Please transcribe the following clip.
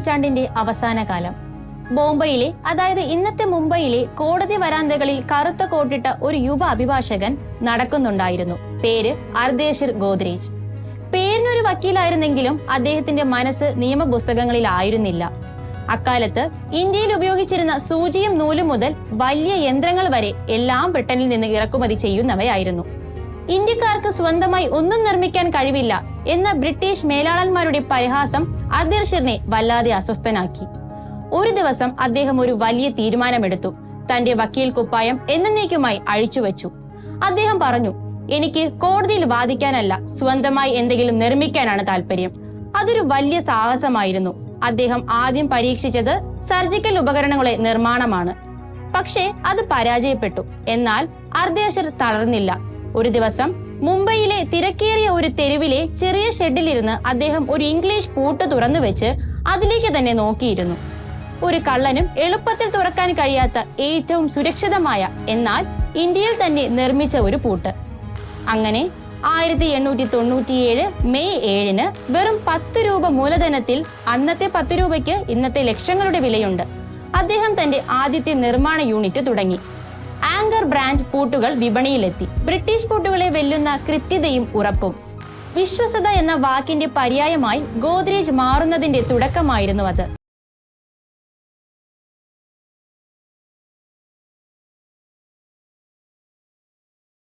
നൂറ്റാണ്ടിന്റെ അവസാന കാലം. ബോംബെയിലെ, അതായത് ഇന്നത്തെ മുംബൈയിലെ കോടതി വരാന്തകളിൽ കറുത്ത കോട്ടിട്ട ഒരു യുവ അഭിഭാഷകൻ നടക്കുന്നുണ്ടായിരുന്നു. പേര് അർദേഷിർ ഗോദ്രേജ്. പേരിനൊരു വക്കീലായിരുന്നെങ്കിലും അദ്ദേഹത്തിന്റെ മനസ്സ് നിയമപുസ്തകങ്ങളിലായിരുന്നില്ല. അക്കാലത്ത് ഇന്ത്യയിൽ ഉപയോഗിച്ചിരുന്ന സൂചിയും നൂലും മുതൽ വലിയ യന്ത്രങ്ങൾ വരെ എല്ലാം ബ്രിട്ടനിൽ നിന്ന് ഇറക്കുമതി ചെയ്യുന്നവയായിരുന്നു. ഇന്ത്യക്കാർക്ക് സ്വന്തമായി ഒന്നും നിർമ്മിക്കാൻ കഴിവില്ല എന്ന ബ്രിട്ടീഷ് മേലാളന്മാരുടെ പരിഹാസം അർദേഷിറിനെ വല്ലാതെ അസ്വസ്ഥനാക്കി. ഒരു ദിവസം അദ്ദേഹം ഒരു വലിയ തീരുമാനമെടുത്തു. തന്റെ വക്കീൽ കുപ്പായം എന്നേക്കുമായി അഴിച്ചുവെച്ചു. അദ്ദേഹം പറഞ്ഞു, എനിക്ക് കോടതിയിൽ വാദിക്കാനല്ല, സ്വന്തമായി എന്തെങ്കിലും നിർമ്മിക്കാനാണ് താല്പര്യം. അതൊരു വലിയ സാഹസമായിരുന്നു. അദ്ദേഹം ആദ്യം പരീക്ഷിച്ചത് സർജിക്കൽ ഉപകരണങ്ങളെ നിർമ്മാണമാണ്. പക്ഷേ അത് പരാജയപ്പെട്ടു. എന്നാൽ അർദേഷിർ തളർന്നില്ല. ഒരു ദിവസം മുംബൈയിലെ തിരക്കേറിയ ഒരു തെരുവിലെ ചെറിയ ഷെഡിലിരുന്ന് അദ്ദേഹം ഒരു ഇംഗ്ലീഷ് പൂട്ട് തുറന്നു വെച്ച് അതിലേക്ക് തന്നെ നോക്കിയിരുന്നു. ഒരു കള്ളനും എളുപ്പത്തിൽ തുറക്കാൻ കഴിയാത്ത ഏറ്റവും സുരക്ഷിതമായ, എന്നാൽ ഇന്ത്യയിൽ തന്നെ നിർമ്മിച്ച ഒരു പൂട്ട്. അങ്ങനെ 1897 മെയ് 7 വെറും 10 രൂപ മൂലധനത്തിൽ, അന്നത്തെ 10 രൂപയ്ക്ക് ഇന്നത്തെ ലക്ഷങ്ങളുടെ വിലയുണ്ട്, അദ്ദേഹം തന്റെ ആദ്യത്തെ നിർമ്മാണ യൂണിറ്റ് തുടങ്ങി. ആങ്കർ ബ്രാൻഡ് പൂട്ടുകൾ വിപണിയിലെത്തി. ബ്രിട്ടീഷ് പൂട്ടുകളെ വെല്ലുന്ന കൃത്യതയും ഉറപ്പും. വിശ്വസ്തത എന്ന വാക്കിന്റെ പര്യായമായി ഗോദ്രേജ് മാറുന്നതിന്റെ തുടക്കമായിരുന്നു അത്.